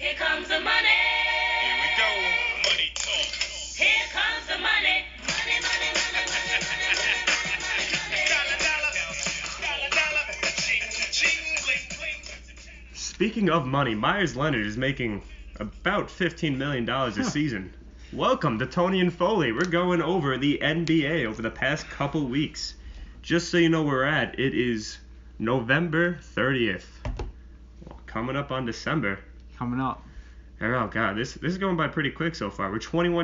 Here comes the money. Here we go. Money talk. Here comes the money. Money, money, money, money, money, Dollar, dollar. Ching, ching, bling, bling. Speaking of money, Myers Leonard is making about $15 million a season. Welcome to Tony and Foley. We're going over the NBA over the past couple weeks. Just so you know where we're at, it is November 30th. Coming up on December. Coming up. Oh god, this is going by pretty quick so far. We're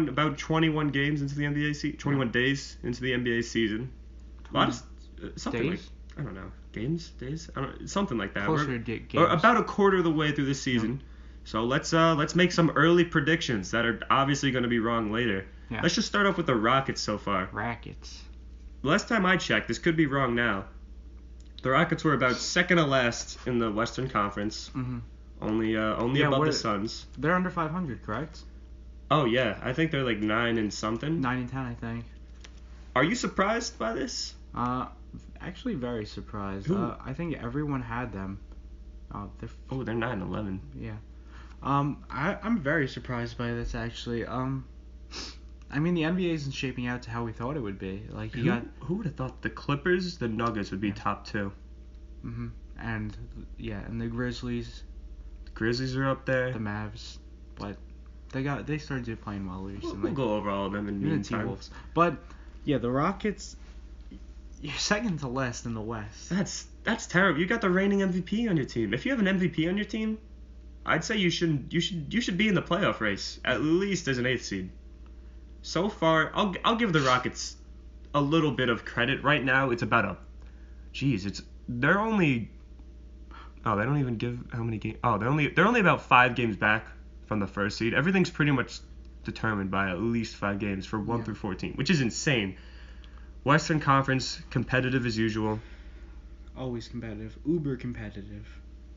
about 21 games into the NBA season, 21 days into the NBA season. A lot of something days? like, I don't know, days, I don't, something like that. Closer We're- to games. or about a quarter of the way through the season. So let's make some early predictions that are obviously going to be wrong later. Yeah. Let's just start off with the Rockets so far. Rackets. Last time I checked, this could be wrong now. The Rockets were about second to last in the Western Conference. Mm-hmm. Only Yeah, above what- the Suns. They're under 500, correct? Oh yeah, I think they're like 9 and something. 9 and 10, I think. Are you surprised by this? Actually very surprised. Who? I think everyone had them. They're 9-11. Yeah. I'm very surprised by this actually. I mean the NBA isn't shaping out to how we thought it would be. Like Who would have thought the Clippers, the Nuggets would be Yeah. top 2? and the Grizzlies, The Grizzlies are up there. the Mavs, but they started playing well recently. We'll go over all of them in the Even the meantime. T-Wolves. But yeah, the Rockets. You're second to last in the West. That's terrible. You got the reigning MVP on your team. If you have an MVP on your team, I'd say you should be in the playoff race at least as an 8th seed. So far, I'll give the Rockets a little bit of credit. Right now, it's about they're only. Oh, they don't even give how many games. Oh, they're only about 5 games back from the 1st seed. Everything's pretty much determined by at least 5 games for 1 through 14, which is insane. Western Conference, competitive as usual. Always competitive. Uber competitive.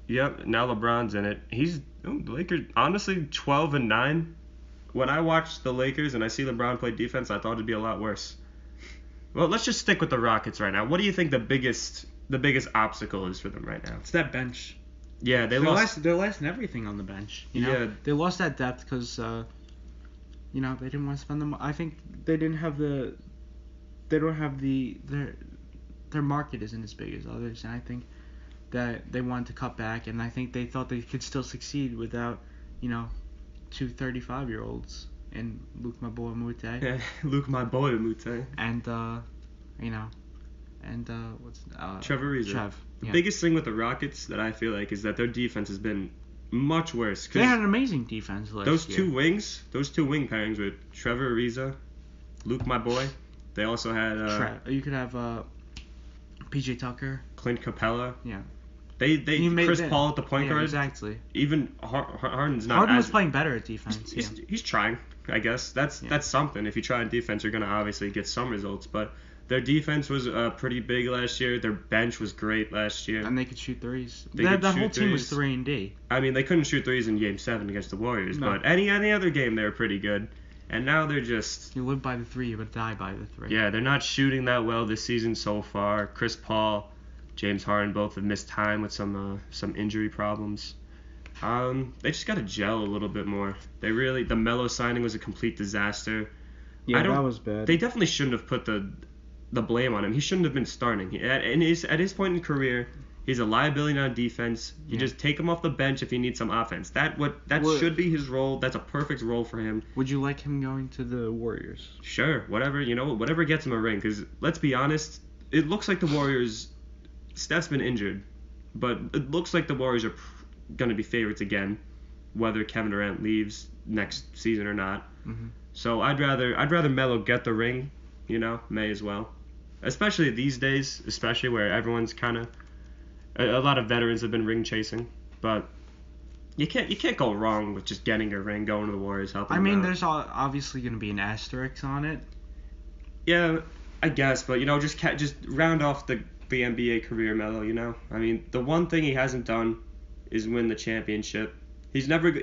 Yep, now LeBron's in it. The Lakers, honestly, 12-9. When I watch the Lakers and I see LeBron play defense, I thought it'd be a lot worse. Well, let's just stick with the Rockets right now. What do you think the biggest obstacle is for them right now? It's that bench. Yeah, They're last in everything on the bench. You know? Yeah. They lost that depth because, they didn't want to spend them. I think they didn't have the. They don't have their market isn't as big as others, and I think that they wanted to cut back, and I think they thought they could still succeed without, 2 35-year-olds and Luke, my boy Mute, Yeah, Luke, my boy, Mute. and Trevor Ariza. Trev. The Yeah. biggest thing with the Rockets that I feel like is that their defense has been much worse. 'Cause They had an amazing defense last those year. those two wing pairings with Trevor Ariza, Luke, my boy. They also had You could have PJ Tucker. Clint Capella. Yeah. Chris Paul at the point guard. Exactly. Even Harden's not. Harden was playing better at defense. He's trying. I guess that's something. If you try on defense, you're gonna obviously get some results. But their defense was pretty big last year. Their bench was great last year. And they could shoot threes. They could The shoot whole team was threes. 3-and-D. I mean, they couldn't shoot threes in Game 7 against the Warriors, No. but any other game they were pretty good. And now they're just. You live by the 3, you would die by the 3. Yeah, they're not shooting that well this season so far. Chris Paul, James Harden both have missed time with some injury problems. They just got to gel a little bit more. The Melo signing was a complete disaster. Yeah, that was bad. They definitely shouldn't have put the blame on him. He shouldn't have been starting. At his point in career, he's a liability on defense. You just take him off the bench if he needs some offense. That should be his role. That's a perfect role for him. Would you like him going to the Warriors? Sure, whatever gets him a ring. Because let's be honest, it looks like the Warriors. Steph's been injured, but it looks like the Warriors are going to be favorites again, whether Kevin Durant leaves next season or not. Mm-hmm. So I'd rather Melo get the ring, may as well, especially these days, especially where everyone's kind of a lot of veterans have been ring chasing, but you can't go wrong with just getting a ring, going to the Warriors, helping. I mean, them out. there's obviously going to be an asterisk on it. Yeah, I guess, but just round off the NBA career, Melo. I mean, the one thing he hasn't done is win the championship. He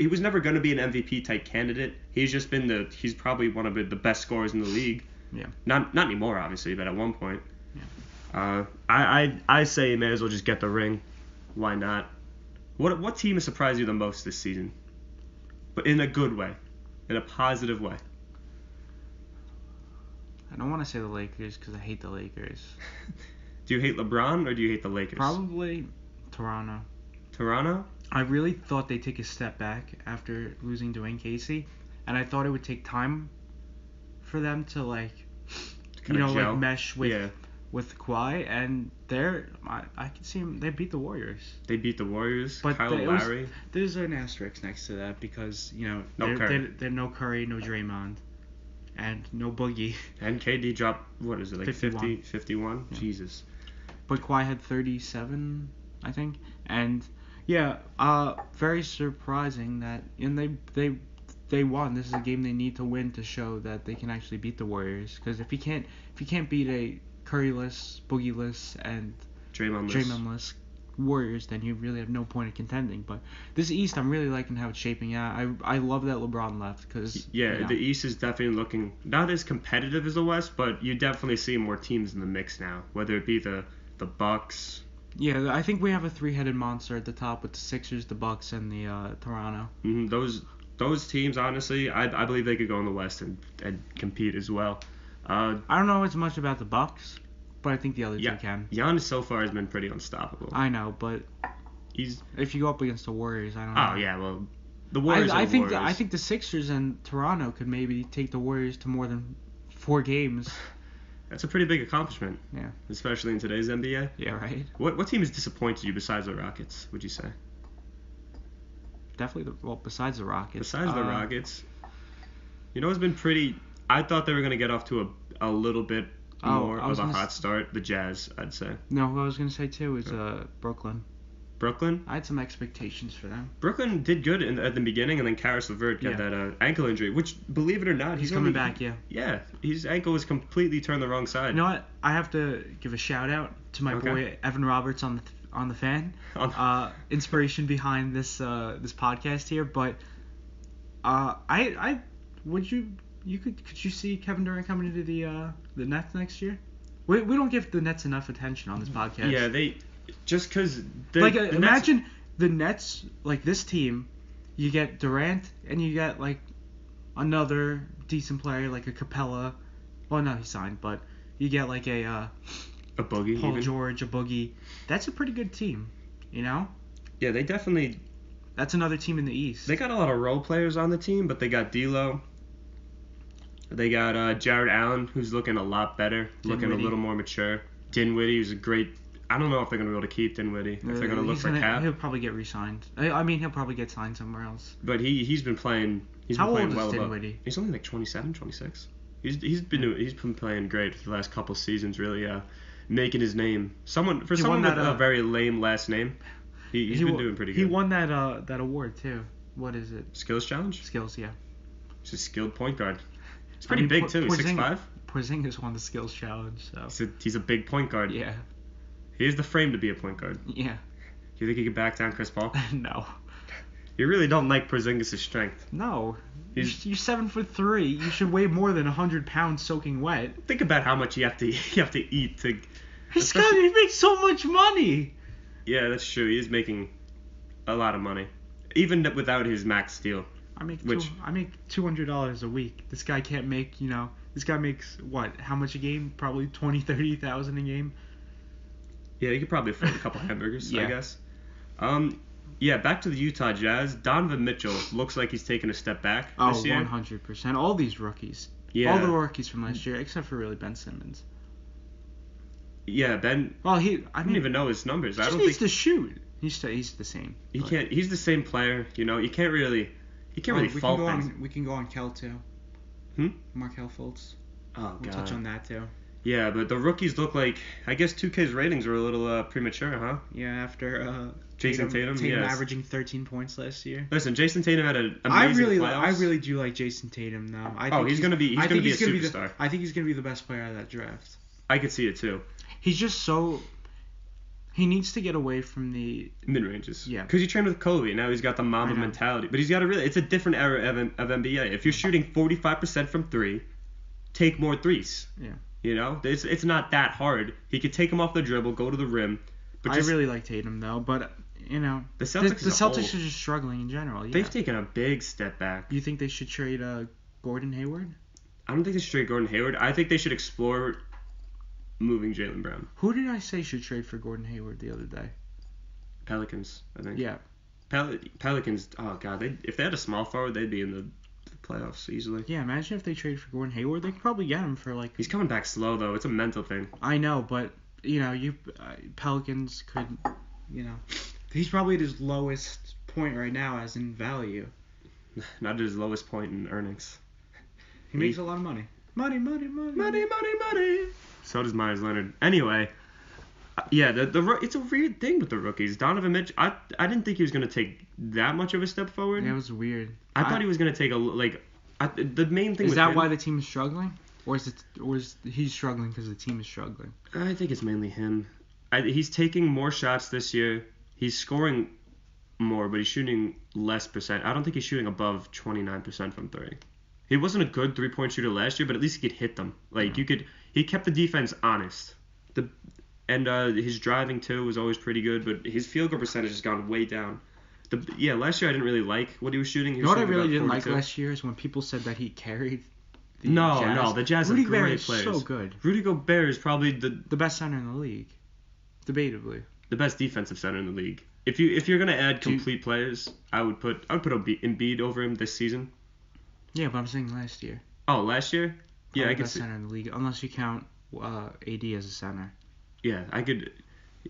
was never going to be an MVP type candidate. He's just been he's probably one of the best scorers in the league. Yeah. Not anymore, obviously, but at one point. Yeah. I say he may as well just get the ring. Why not? What team has surprised you the most this season? but in a good way, in a positive way. I don't want to say the Lakers because I hate the Lakers. Do you hate LeBron or do you hate the Lakers? Probably Toronto. Toronto? I really thought they'd take a step back after losing Dwayne Casey, and I thought it would take time for them to Kinda gel. mesh with Yeah. with Kawhi, and I can see them. They beat the Warriors. They beat the Warriors. But Kyle Lowry. There's an asterisk next to that because No they're Curry. no Curry, no Draymond, and no Boogie. And KD dropped, what is it, like 51. 51? Yeah. Jesus. But Kawhi had 37, I think, and very surprising that they won. This is a game they need to win to show that they can actually beat the Warriors. Because if you can't beat a Curryless, Boogieless, and Draymondless Warriors, then you really have no point in contending. But this East, I'm really liking how it's shaping out. I love that LeBron left because the East is definitely looking not as competitive as the West, but you definitely see more teams in the mix now, whether it be the Bucks. Yeah, I think we have a three-headed monster at the top with the Sixers, the Bucks, and the Toronto. Those teams, honestly, I believe they could go in the West and compete as well. I don't know as much about the Bucks, but I think the other two can. Giannis so far has been pretty unstoppable. I know, but He's if you go up against the Warriors, I don't know. oh yeah, well, the Warriors. I think Warriors. I think the Sixers and Toronto could maybe take the Warriors to more than 4 games. That's a pretty big accomplishment. Yeah. Especially in today's NBA. Yeah, right. What team has disappointed you besides the Rockets? Would you say? Definitely besides the Rockets. Besides the Rockets, it's been pretty. I thought they were gonna get off to a little bit more of a hot start. The Jazz, I'd say. No, what I was gonna say too is Brooklyn. Brooklyn. I had some expectations for them. Brooklyn did good at the beginning, and then Karis LeVert got that ankle injury, which, believe it or not, he's coming back. Yeah. Yeah, his ankle was completely turned the wrong side. You know what? I have to give a shout out to my boy Evan Roberts on the fan. Inspiration behind this podcast here, but could you see Kevin Durant coming into the Nets next year? We don't give the Nets enough attention on this podcast. Yeah, just because imagine the Nets, like this team, you get Durant and you get like another decent player like a Capella. Well, no, he signed, but you get like a Boogie, Paul George, a Boogie. That's a pretty good team, Yeah, they definitely. That's another team in the East. They got a lot of role players on the team, but they got D'Lo. They got Jared Allen, who's looking a lot better, looking a little more mature. Dinwiddie, who's a great. I don't know if they're going to be able to keep Dinwiddie. If they're going to look for Cap. He'll probably get re-signed. I mean, he'll probably get signed somewhere else. But he's been playing. How been playing old well is Dinwiddie? He's only like 27, 26. He's been playing great for the last couple seasons. Really, making his name. Someone with a very lame last name. He's been doing pretty good. He won that award too. What is it? Skills challenge. Skills, yeah. He's a skilled point guard. He's pretty big too. 6'5". Porzingis won the skills challenge, so. He's a big point guard. Yeah. He has the frame to be a point guard. Yeah. Do you think he could back down Chris Paul? No. You really don't like Porzingis' strength. No. You're 7'3". You should weigh more than 100 pounds soaking wet. Think about how much you have to eat to. He makes so much money. Yeah, that's true. He is making a lot of money, even without his max deal. I make $200 a week. This guy can't make. This guy makes what? How much a game? Probably 30,000 a game. Yeah, you could probably afford a couple hamburgers, yeah. I guess. Yeah, back to the Utah Jazz. Donovan Mitchell looks like he's taking a step back this year. 100%. All these rookies. Yeah. All the rookies from last year, except for really Ben Simmons. Yeah, Ben. Well, I don't even know his numbers. He needs to shoot. He's the same. He can't. He's the same player. You can't really. He can't really fault things. We can go on Kel too. Markelle Fultz. Oh God. We'll touch on that too. Yeah, but the rookies look like. I guess 2K's ratings were a little premature, huh? Yeah, after Jason Tatum yes. averaging 13 points last year. Listen, Jason Tatum had an amazing playoffs. I really do like Jason Tatum though. He's gonna be a superstar. I think he's gonna be the best player out of that draft. I could see it too. He's just so. He needs to get away from the mid ranges. Yeah. Because he trained with Kobe. Now he's got the Mamba mentality. But he's got it's a different era of NBA. If you're shooting 45% from 3, take more threes. Yeah. It's not that hard. He could take them off the dribble, go to the rim. But I really like Tatum though, but you know, The Celtics, the as a whole, Celtics are just struggling in general. Yeah. they've taken a big step back. You think they should trade Gordon Hayward? I don't think they should trade Gordon Hayward. I think they should explore moving Jaylen Brown. Who did I say should trade for Gordon Hayward the other day? Pelicans, I think. Yeah. Pelicans. Oh God, if they had a small forward, they'd be in the playoffs easily. Yeah, imagine if they traded for Gordon Hayward. They could probably get him for like. He's coming back slow though. It's a mental thing. I know, but you know, Pelicans could, you know, he's probably at his lowest point right now, as in value. Not at his lowest point in earnings. He makes a lot of money. Money. So does Myers Leonard. Anyway, yeah, it's a weird thing with the rookies. Donovan Mitchell, I didn't think he was gonna take that much of a step forward. Yeah, it was weird. I thought he was gonna take the main thing. Is with that him, why the team is struggling, or is he struggling because the team is struggling? I think it's mainly him. He's taking more shots this year. He's scoring more, but he's shooting less percent. I don't think he's shooting above 29% from three. He wasn't a good 3-point shooter last year, but at least he could hit them. Like he kept the defense honest. His driving too was always pretty good, but his field goal percentage has gone way down. Last year I didn't really like what he was shooting. You know what I really didn't like last year is when people said that he carried the No, Jazz. The Jazz Rudy are great Gobert is players. so good. Rudy Gobert is probably The best center in the league, debatably. the best defensive center in the league. If you're gonna add complete players, I would put Embiid over him this season. Yeah, but I'm saying last year. Oh, last year? Yeah, Probably I could best see. center in the league, unless you count AD as a center. Yeah, I could.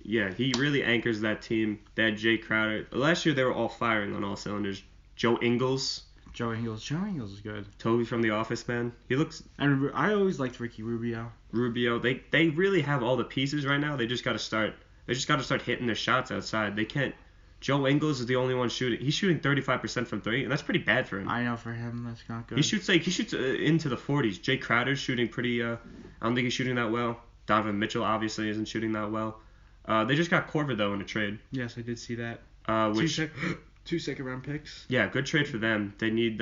Yeah, he really anchors that team. They had Jay Crowder. Last year they were all firing on all cylinders. Joe Ingles, Joe Ingles is good. Toby from The Office, man. He looks. And I always liked Ricky Rubio. Rubio. They really have all the pieces right now. They just got to start. They just got to start hitting their shots outside. They can't. Joe Ingles is the only one shooting. He's shooting 35% from three, and that's pretty bad for him. I know for him that's not good. He shoots into the 40s. Jay Crowder's shooting pretty. I don't think he's shooting that well. Donovan Mitchell obviously isn't shooting that well. They just got Korver though in a trade. Yes, I did see that. Which two second round picks. yeah, good trade for them. They need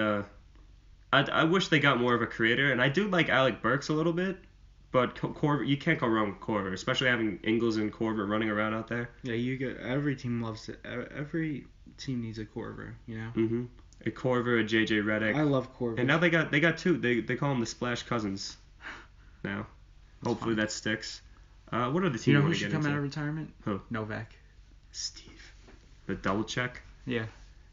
I wish they got more of a creator, and I do like Alec Burks a little bit, but Korver, you can't go wrong with Korver, especially having Ingles and Korver running around out there. Yeah, every team loves it. Every team needs a Korver, you know. Mm-hmm. A Korver, a JJ Redick. I love Korver. And now they got two. They call them the Splash Cousins. Now, hopefully that sticks. What are the teams? You know who should come out of retirement? Who? Novak. Steve. The double check. Yeah.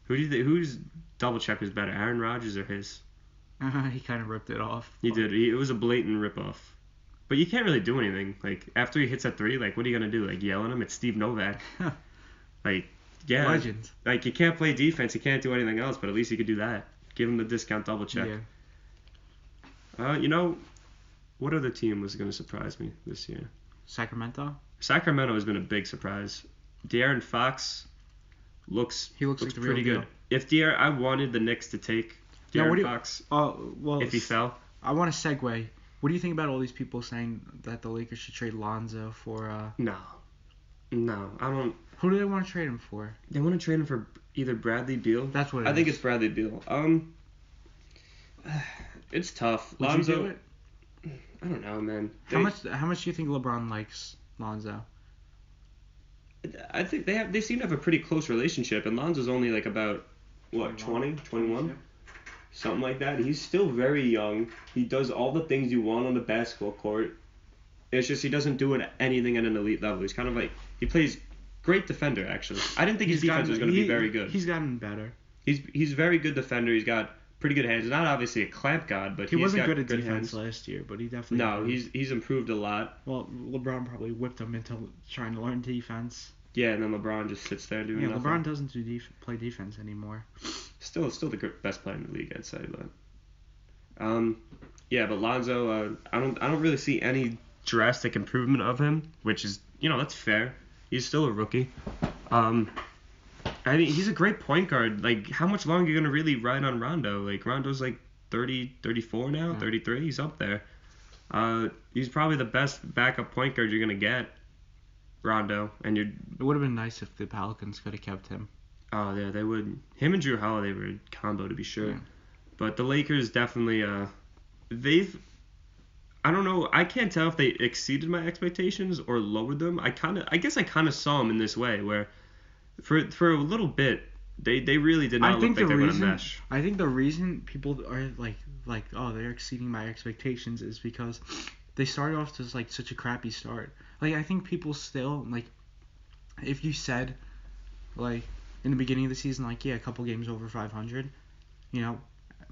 Whose double check was better, Aaron Rodgers or his? He kind of ripped it off. He did. It was a blatant ripoff. But you can't really do anything. Like after he hits that three, like what are you gonna do? Like yell at him? It's Steve Novak. Like yeah. Legend. Like you can't play defense. You can't do anything else. But at least you could do that. Give him the discount double check. Yeah. What other team was gonna surprise me this year? Sacramento Sacramento has been a big surprise. De'Aaron Fox looks like the pretty real good. If I wanted the Knicks to take De'Aaron Fox well, if he fell. I want to segue. What do you think about all these people saying that the Lakers should trade Lonzo for? No, I don't. Who do they want to trade him for? They want to trade him for either Bradley Beal. That's what it is. I think it's Bradley Beal. It's tough. Would Lonzo. you do it? I don't know, man. How much do you think LeBron likes Lonzo? I think they seem to have a pretty close relationship, and Lonzo's only like about 20, 21? Yeah. Something like that. He's still very young. He does all the things you want on the basketball court. It's just he doesn't do anything at an elite level. He's kind of like he plays great defender actually. I didn't think his defense was going to be very good. He's gotten better. He's a very good defender. He's got pretty good hands. He's not obviously a clamp god, but He wasn't got good at defense hands. last year, but he definitely. No, improved. he's improved a lot. Well, LeBron probably whipped him into trying to learn defense. Yeah, and then LeBron just sits there doing nothing. LeBron doesn't play defense anymore. Still the best player in the league, I'd say, but yeah, but Lonzo, I don't really see any drastic improvement of him, which is that's fair. He's still a rookie. I mean, he's a great point guard. Like, how much longer are you gonna really ride on Rondo? Like, Rondo's like 30, 34 now, 33. He's up there. He's probably the best backup point guard you're gonna get. Rondo, and It would have been nice if the Pelicans could have kept him. Oh yeah, they would. Him and Drew Holiday were a combo to be sure. Yeah. But the Lakers definitely, I don't know. I can't tell if they exceeded my expectations or lowered them. I guess I kind of saw them in this way where For a little bit, they really did not look like they're going to mesh. I think the reason people are like oh, they're exceeding my expectations is because they started off to like such a crappy start. Like I think people still like if you said like in the beginning of the season like yeah, a couple games over 500, you know,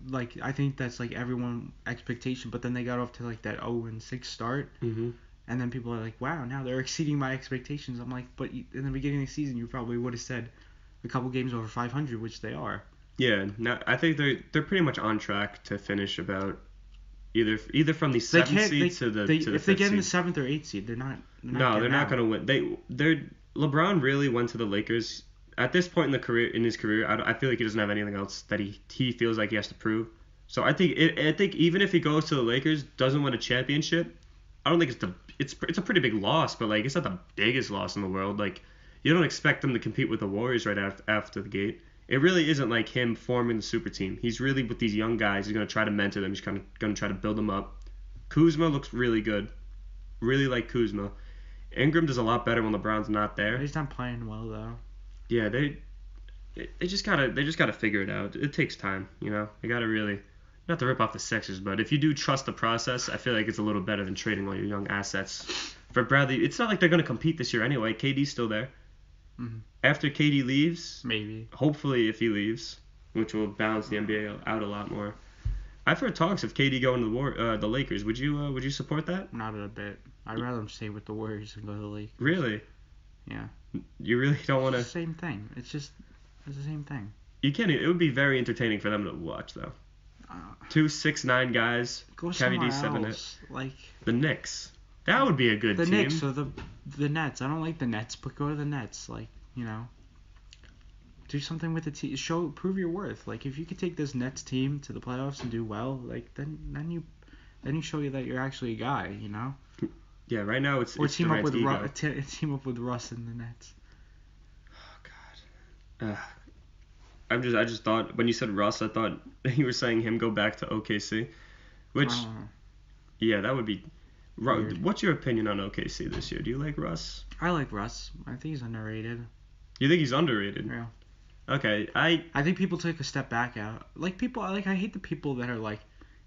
like I think that's like everyone expectation, but then they got off to like that 0-6 start. Mm-hmm. And then people are like, wow, now they're exceeding my expectations. I'm like, but in the beginning of the season, you probably would have said a couple games over 500, which they are. Yeah, no, I think they're pretty much on track to finish about either from the seventh seed to the if they get in the seed. 7th or 8th seed, they're not. No, they're not going to win. They're LeBron really went to the Lakers at this point in his career. I feel like he doesn't have anything else that he feels like he has to prove. So I think even if he goes to the Lakers, doesn't win a championship, I don't think it's a pretty big loss, but like it's not the biggest loss in the world. Like you don't expect them to compete with the Warriors right after the gate. It really isn't like him forming the super team. He's really with these young guys. He's gonna try to mentor them. He's kind of gonna try to build them up. Kuzma looks really good. Really like Kuzma. Ingram does a lot better when LeBron's not there. He's not playing well though. Yeah, they just gotta figure it out. It takes time, you know. They gotta really. Not to rip off the Sixers, but if you do trust the process, I feel like it's a little better than trading all your young assets. For Bradley, it's not like they're going to compete this year anyway. KD's still there. Mm-hmm. After KD leaves, Maybe. hopefully if he leaves, which will balance the NBA out a lot more. I've heard talks of KD going to the Lakers. Would you support that? Not a bit. I'd rather him stay with the Warriors and go to the league. Really? Yeah. You really don't want It's to? the same thing. It's the same thing. You can't. It would be very entertaining for them to watch, though. 2 6'9" guys. Go Kevin D somewhere 7 else. Like The Knicks. That would be a good the team. Knicks or the Nets. I don't like the Nets, but go to the Nets. Like, you know, do something with the team. Prove your worth. Like, if you could take this Nets team to the playoffs and do well, like then you show you that you're actually a guy. You know. Yeah, right now it's Team up Durant's with ego. team up with Russ and the Nets. Oh God. I just thought when you said Russ, I thought you were saying him go back to OKC, which yeah, that would be. Weird. What's your opinion on OKC this year? Do you like Russ? I like Russ. I think he's underrated. You think he's underrated? Yeah. Okay, I think people take a step back out. Like people, like I hate the people that are like,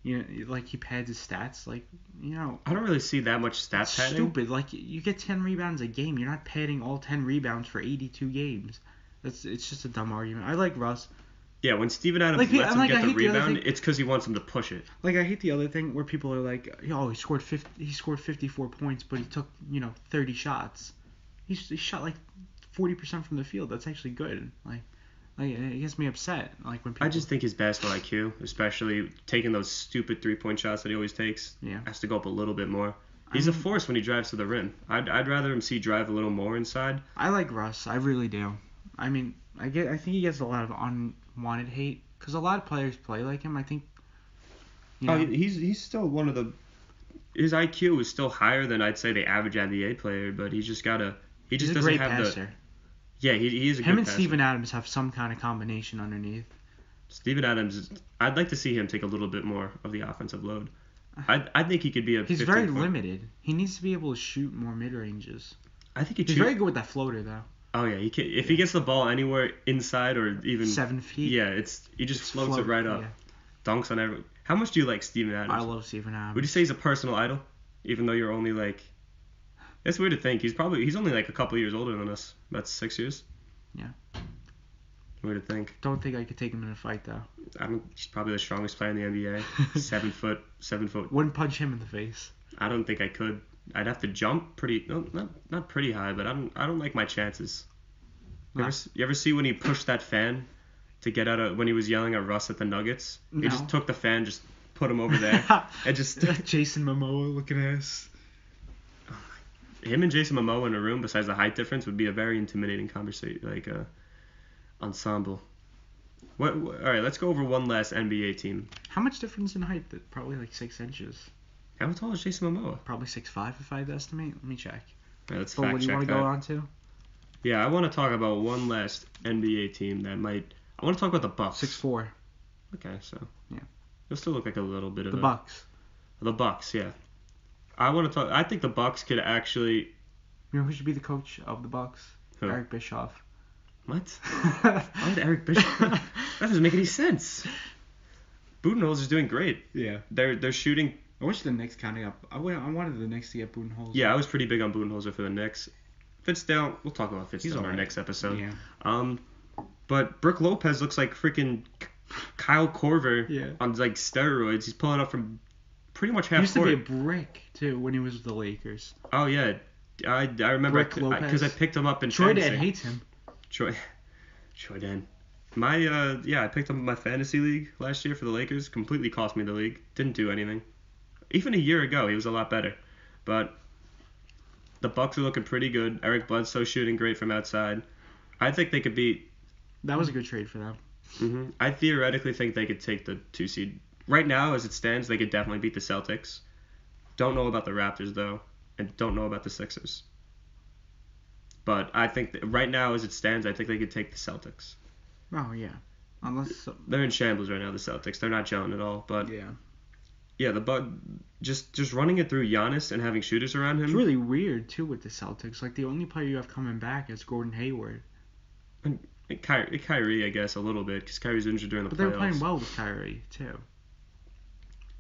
you know, like he pads his stats. Like, you know, I don't really see that much stat padding. stupid. Like you get 10 rebounds a game. You're not padding all 10 rebounds for 82 games. It's just a dumb argument. I like Russ. Yeah, when Steven Adams Like, lets him like, I get the hate the other rebound, thing- it's because he wants him to push it. Like I hate the other thing where people are like, oh, he scored 54 points, but he took 30 shots. He shot like 40% from the field. That's actually good. Like it gets me upset. Like when people. I just think his basketball IQ, especially taking those stupid 3-point shots that he always takes, Yeah. has to go up a little bit more. He's a force when he drives to the rim. I'd rather him see drive a little more inside. I like Russ. I really do. I mean, I think he gets a lot of unwanted hate because a lot of players play like him. I think. He's still one of the. His IQ is still higher than I'd say the average NBA player, but he's just gotta. He just he's a doesn't great have passer. Yeah, he is a Him good and passer. Steven Adams have some kind of combination underneath. Steven Adams, I'd like to see him take a little bit more of the offensive load. I think he could be a. He's 15 very point. limited. He needs to be able to shoot more mid ranges. I think He's very good with that floater though. Oh yeah, he can, if he gets the ball anywhere inside or even 7 feet. Yeah, he just floats it right up. Yeah. Dunks on every. How much do you like Steven Adams? I love Steven Adams. Would you say he's a personal idol, even though you're only like? That's weird to think. He's only like a couple years older than us. About 6 years. Yeah. Weird to think. Don't think I could take him in a fight though. He's probably the strongest player in the NBA. 7 foot. Wouldn't punch him in the face. I don't think I could. I'd have to jump pretty. No, not pretty high, but I don't like my chances. No. You ever see when he pushed that fan to get out of when he was yelling at Russ at the Nuggets? He No. just took the fan, just put him over there, and just Jason Momoa looking ass. him and Jason Momoa in a room. Besides the height difference, would be a very intimidating conversation, like ensemble. All right, let's go over one last NBA team. How much difference in height? Probably like 6 inches. How tall is Jason Momoa? Probably 6'5" if I had to estimate. Let me check. All right, let's But fact what do you check want to that. go on to? Yeah, I want to talk about one last NBA team that might. I want to talk about the Bucks. 6'4". Okay, so Yeah. You'll still look like a little bit of The a. Bucks. The Bucks, yeah. I want to talk. I think the Bucks could actually. You know who should be the coach of the Bucks? Who? Eric Bischoff. What? Why did Eric Bishop? That doesn't make any sense. Budenholzer is doing great. Yeah. They're shooting. I wish the Knicks counting up. I wanted the Knicks to get Budenholzer. Yeah, I was pretty big on Budenholzer for the Knicks. Fitzgerald, we'll talk about Fitzgerald He's on our alright. next episode. Yeah. But Brook Lopez looks like freaking Kyle Korver Yeah. on like steroids. He's pulling up from pretty much He half used court. to be a brick too when he was with the Lakers. Oh yeah, I remember Brook Lopez. because I picked him up in Troy fantasy. Dad hates him. Troy Dan. I picked him in my fantasy league last year for the Lakers. Completely cost me the league. Didn't do anything. Even a year ago, he was a lot better. But the Bucks are looking pretty good. Eric Bledsoe shooting great from outside. I think they could beat. That was a good trade for them. I theoretically think they could take the 2 seed. Right now, as it stands, they could definitely beat the Celtics. Don't know about the Raptors though, and don't know about the Sixers. But I think that right now, as it stands, I think they could take the Celtics. Oh yeah, unless They're in shambles right now, the Celtics. They're not gelling at all. But yeah, the Bucks just running it through Giannis and having shooters around him. It's really weird too with the Celtics. Like the only player you have coming back is Gordon Hayward. And Kyrie, I guess, a little bit, because Kyrie's injured during the But playoffs. they were playing well with Kyrie too.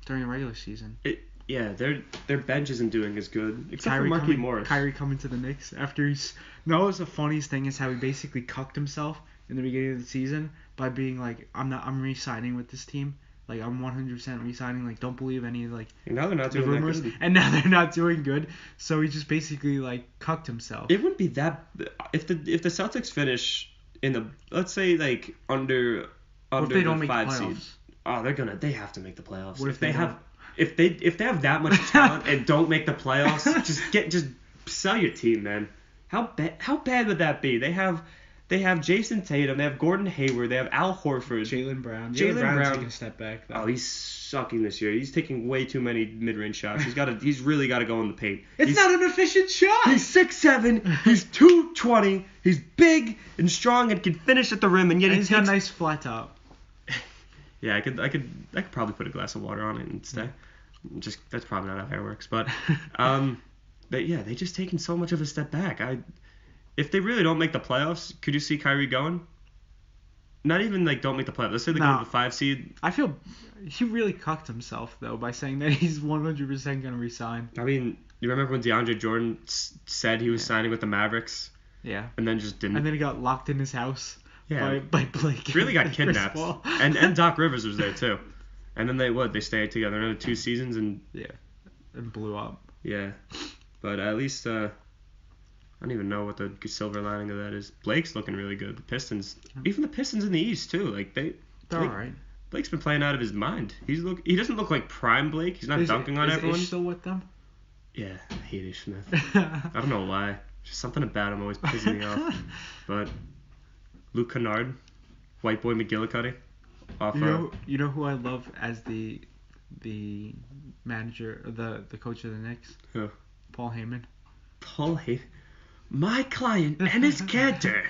During the regular season. Yeah, their bench isn't doing as good, except Kyrie for Marquise Morris. Kyrie coming to the Knicks after he's. No, what's the funniest thing is how he basically cucked himself in the beginning of the season by being like, I'm re-signing with this team. Like, I'm 100% re-signing. Like, don't believe any, like, And now they're not the doing that rumors. good. And now they're not doing good. So he just basically, like, cucked himself. It wouldn't be that if the Celtics finish in the, let's say, like under What if they don't the make the 5 playoffs? seed. Oh, they have to make the playoffs. What if they have don't? if they have that much talent and don't make the playoffs, just sell your team, man. How bad would that be? They have Jason Tatum, they have Gordon Hayward, they have Al Horford. Jaylen Brown. Jaylen Brown taking a step back, though. Oh, he's sucking this year. He's taking way too many mid-range shots. He's really got to go in the paint. It's not an efficient shot! He's 6'7", he's 220, he's big and strong and can finish at the rim, and yet And he he's takes... got a nice flat top. Yeah, I could probably put a glass of water on it and stay. Just that's probably not how hair works, but they just taken so much of a step back. If they really don't make the playoffs, could you see Kyrie going? Not even like don't make the playoffs. Let's say they go No. to the 5 seed. I feel he really cucked himself, though, by saying that he's 100% going to resign. I mean, you remember when DeAndre Jordan said he was signing with the Mavericks Yeah. and then just didn't? And then he got locked in his house by Blake. Really got and Chris kidnapped. Paul. and Doc Rivers was there too. And then they stayed together another 2 seasons and And blew up. yeah. But at least I don't even know what the silver lining of that is. Blake's looking really good. The Pistons, even the Pistons in the East too. Like They're Blake, alright. Blake's been playing out of his mind. He doesn't look like prime Blake. He's not dunking on everyone. Is Ish still with them? Yeah, I hate Ish Smith. I don't know why. Just something about him always pisses me off. But Luke Kennard, white boy McGillicuddy. You know who I love as the manager, the coach of the Knicks? Who? Paul Heyman. Paul Heyman. My client and his character.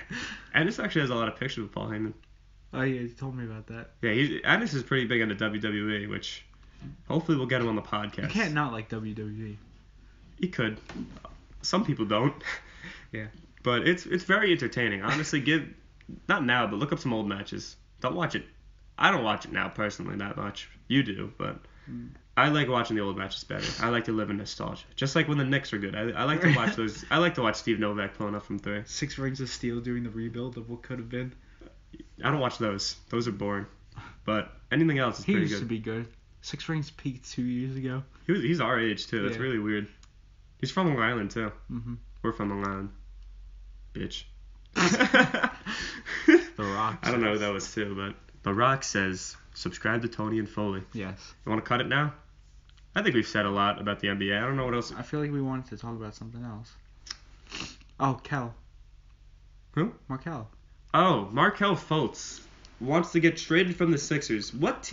Ennis actually has a lot of pictures with Paul Heyman. Oh yeah, he told me about that. Yeah, Ennis is pretty big into WWE, which hopefully we'll get him on the podcast. You can't not like WWE. You could. Some people don't. Yeah. But it's very entertaining. Honestly, not now, but look up some old matches. Don't watch it. I don't watch it now personally that much. You do, but I like watching the old matches better. I like to live in nostalgia. Just like when the Knicks are good. I like to watch those. I like to watch Steve Novak pulling up from 3. 6 Rings of Steel doing the rebuild of what could have been. I don't watch those. Those are boring. But anything else is He pretty used good. to be good. 6 Rings peaked 2 years ago. He's our age too. That's Yeah. really weird. He's from Long Island too. Mm-hmm. We're from Long Island. Bitch. The Rock. I don't know who that was too, but The Rock says, subscribe to Tony and Foley. Yes. You want to cut it now? I think we've said a lot about the NBA. I don't know what else. I feel like we wanted to talk about something else. Oh, Kel. Who? Markel. Oh, Markel Fultz wants to get traded from the Sixers. What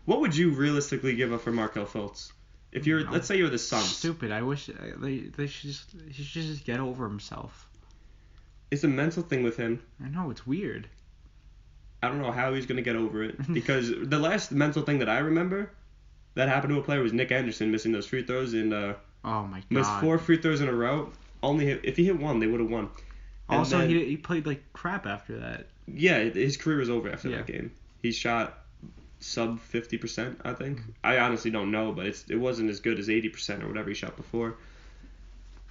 would you realistically give up for Markel Fultz? If you're, No. let's say you're the Suns. Stupid. I wish he should just get over himself. It's a mental thing with him. I know, it's weird. I don't know how he's going to get over it. Because the last mental thing that I remember that happened to a player was Nick Anderson missing those free throws and Oh my god. missed 4 free throws in a row. If he hit 1, they would have won. And Also, then- he played like crap after that. Yeah, his career was over after Yeah. that game. He shot sub 50%, I think. I honestly don't know, but it wasn't as good as 80% or whatever he shot before.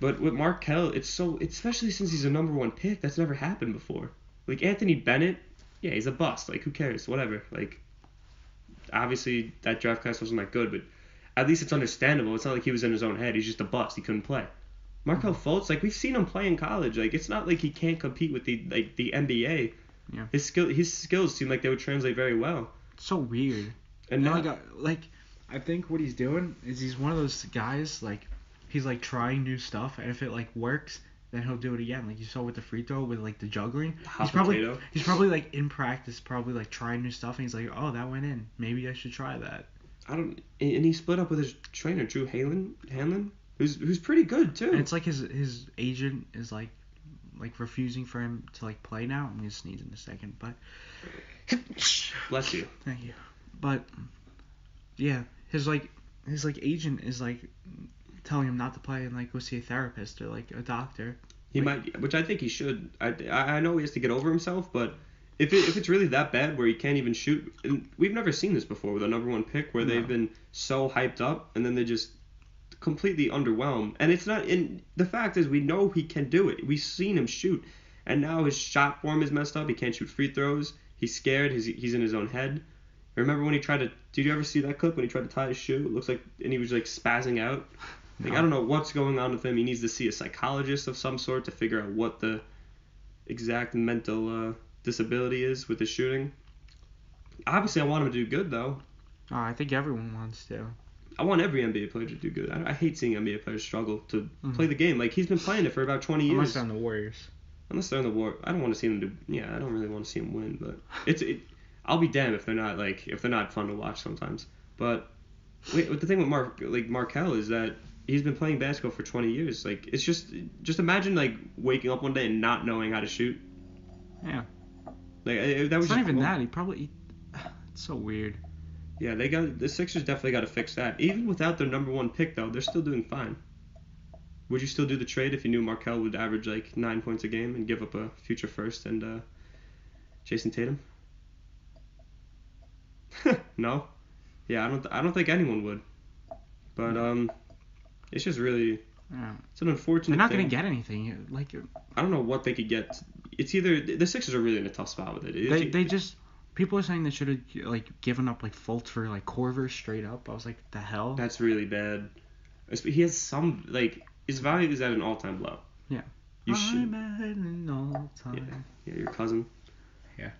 But with Markelle, especially since he's a number 1 pick, that's never happened before. Like Anthony Bennett, yeah, he's a bust. Like who cares? Whatever. Like obviously that draft class wasn't that good, but at least it's understandable. It's not like he was in his own head. He's just a bust. He couldn't play. Markelle Fultz, like we've seen him play in college. Like it's not like he can't compete with the NBA. Yeah. His skills seem like they would translate very well. It's so weird. And Now, now, I think what he's doing is he's one of those guys like he's like trying new stuff, and if it like works, then he'll do it again. Like you saw with the free throw with like the juggling. hot potato. He's probably like in practice, probably like trying new stuff, and he's like, oh, that went in. Maybe I should try that. And he split up with his trainer Drew Hanlon, who's pretty good too. And it's like his agent is like refusing for him to like play now. I'm gonna sneeze in a second, but Bless you. thank you. But yeah, his agent is like telling him not to play and like go see a therapist or like a doctor. He might, which I think he should. I know he has to get over himself, but if it's really that bad where he can't even shoot, and we've never seen this before with a number 1 pick where they've been so hyped up and then they just completely underwhelm. And it's not. And the fact is, we know he can do it. We've seen him shoot, and now his shot form is messed up. He can't shoot free throws. He's scared. He's in his own head. Remember when he tried to? Did you ever see that clip when he tried to tie his shoe? It looks like, and he was like spazzing out. Like I don't know what's going on with him. He needs to see a psychologist of some sort to figure out what the exact mental disability is with his shooting. Obviously, I want him to do good though. Oh, I think everyone wants to. I want every NBA player to do good. I hate seeing NBA players struggle to play the game. Like he's been playing it for about 20 years. Unless they're on the Warriors. Unless they're in the war, I don't want to see them do. Yeah, I don't really want to see them win. But I'll be damned if they're not fun to watch sometimes. But wait, the thing with Markelle is that he's been playing basketball for 20 years. Like it's just imagine like waking up one day and not knowing how to shoot. Yeah. Like that was It's not just, even that. It's so weird. Yeah, the Sixers definitely got to fix that. Even without their number 1 pick though, they're still doing fine. Would you still do the trade if you knew Markelle would average like 9 points a game and give up a future first and Jason Tatum? No. Yeah, I don't think anyone would. But it's just really Yeah. it's an unfortunate They're not thing. gonna get anything. Like I don't know what they could get. It's either the Sixers are really in a tough spot with it. they just people are saying they should have like given up like Fultz for like Corver straight up. I was like, the hell? That's really bad. He has some like his value is at an all-time low. Yeah. You should. I'm at an all-time. Yeah, your cousin. Yeah.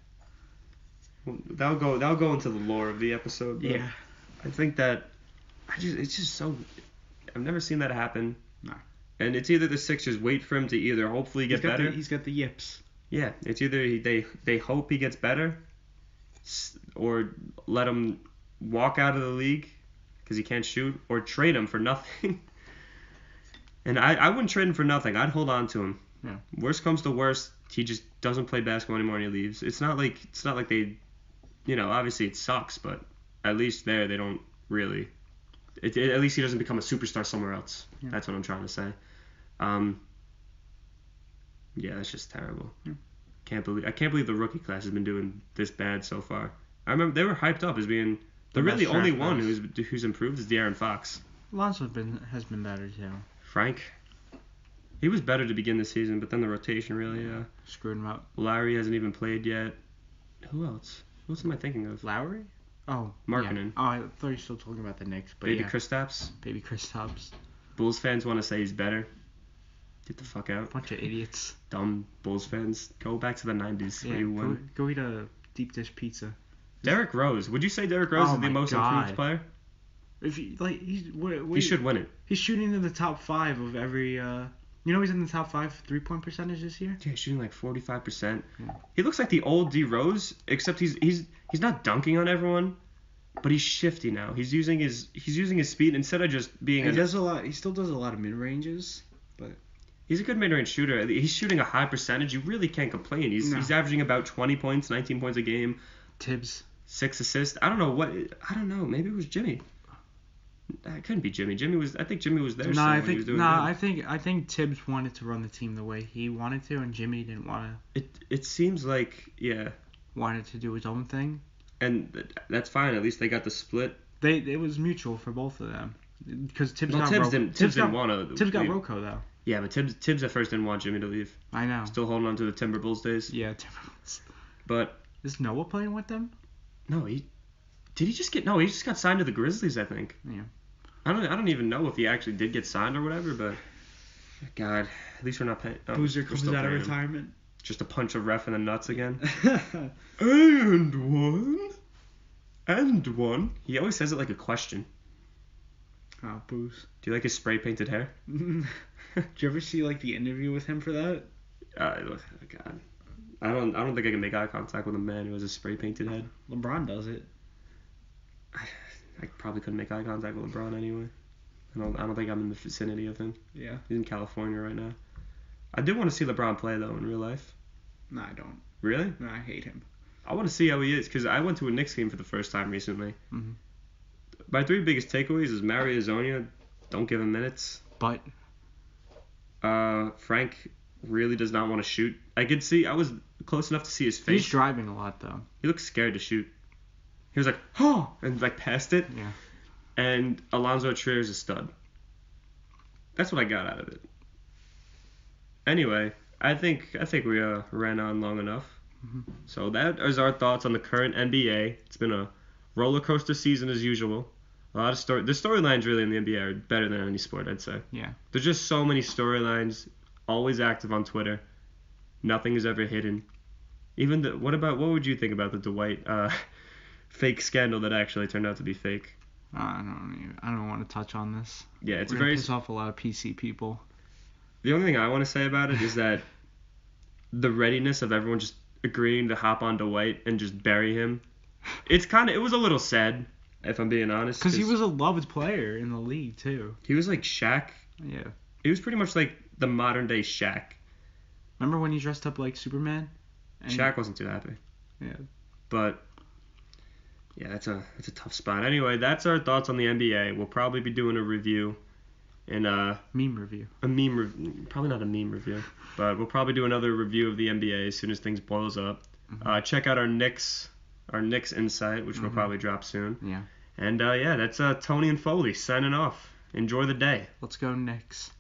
Well, that'll go into the lore of the episode. But Yeah. I think that it's just so. I've never seen that happen. No. And it's either the Sixers wait for him to either hopefully get better. He's got the yips. Yeah, it's either they hope he gets better, or let him walk out of the league because he can't shoot, or trade him for nothing. And I wouldn't trade him for nothing. I'd hold on to him. Yeah. Worst comes to worst, he just doesn't play basketball anymore and he leaves. It's not like they, obviously it sucks, but at least there they don't really. At least he doesn't become a superstar somewhere else. Yeah. That's what I'm trying to say. Yeah, that's just terrible. Yeah. I can't believe the rookie class has been doing this bad so far. I remember they were hyped up as being the best really only draft one class. who's improved is De'Aaron Fox. Lonzo has been better too. Frank, he was better to begin the season, but then the rotation really. Screwed him up. Larry hasn't even played yet. Who else? Who else am I thinking of? Lowry? Oh. Markkanen. Yeah. Oh, I thought you were still talking about the Knicks, but Baby yeah. Kristaps. Baby Kristaps. Bulls fans want to say he's better. Get the fuck out. Bunch of idiots. Dumb Bulls fans. Go back to the 90s where you won. Go eat a deep dish pizza. Derrick Rose. Would you say Derrick Rose Oh is the my most God. improved player? If he, like He should win it. He's shooting in the top 5 of every. He's in the top 5 3-point percentage this year. Yeah, he's shooting like 45%. Yeah. He looks like the old D Rose, except he's not dunking on everyone, but he's shifty now. He's using his speed instead of just being. He does a lot. He still does a lot of mid ranges, but He's a good mid-range shooter. He's shooting a high percentage. You really can't complain. He's averaging about 20 points, 19 points a game, Tibbs. 6 assists. I don't know. Maybe it was Jimmy. It couldn't be Jimmy. I think Jimmy was there. No, still I when he think was doing I think Tibbs wanted to run the team the way he wanted to, and Jimmy didn't want to. It seems like Wanted to do his own thing. and that's fine. At least they got the split. It was mutual for both of them because Tibbs Well, got Tibbs didn't want to. Tibbs got Rocco though. Yeah, but Tibbs at first didn't want Jimmy to leave. I know. Still holding on to the Timberwolves days. Yeah, Timberwolves. But Is Noah playing with them? no, he just got signed to the Grizzlies, I think. Yeah. I don't even know if he actually did get signed or whatever, but God, at least we're not paying. Boozer we're comes still out of paying him. retirement. Just to punch a ref in the nuts again. And one. And one. He always says it like a question. Oh, Booze. Do you like his spray painted hair? Did you ever see like the interview with him for that? God. I don't think I can make eye contact with a man who has a spray painted head. LeBron does it. I probably couldn't make eye contact with LeBron anyway. I don't think I'm in the vicinity of him. Yeah. He's in California right now. I do want to see LeBron play though in real life. No, I don't. Really? No, I hate him. I want to see how he is because I went to a Knicks game for the first time recently. Mhm. My three biggest takeaways is Mario Hezonja, don't give him minutes. But Frank really does not want to shoot. I was close enough to see his face. he's driving a lot though. He looks scared to shoot. He was like, oh, and like passed it. Yeah. And Alonzo Trier is a stud. That's what I got out of it. Anyway, I think we ran on long enough. Mhm. So that is our thoughts on the current NBA. It's been a roller coaster season as usual. A lot of the storylines really in the NBA are better than any sport, I'd say. Yeah. There's just so many storylines, always active on Twitter. Nothing is ever hidden. Even what would you think about the Dwight fake scandal that actually turned out to be fake? I don't want to touch on this. Yeah, it's We're a gonna very. piss off a lot of PC people. The only thing I want to say about it is that the readiness of everyone just agreeing to hop on Dwight and just bury him. It was a little sad, if I'm being honest. Because he was a loved player in the league too. He was like Shaq. Yeah. He was pretty much like the modern day Shaq. Remember when he dressed up like Superman? Shaq wasn't too happy. Yeah. But yeah, it's a tough spot. Anyway, that's our thoughts on the NBA. We'll probably be doing a review in Meme review. probably not a meme review, but we'll probably do another review of the NBA as soon as things boils up. Mhm. Check out our Knicks Insight, which will probably drop soon. Yeah. And that's Tony and Foley signing off. Enjoy the day. Let's go Knicks.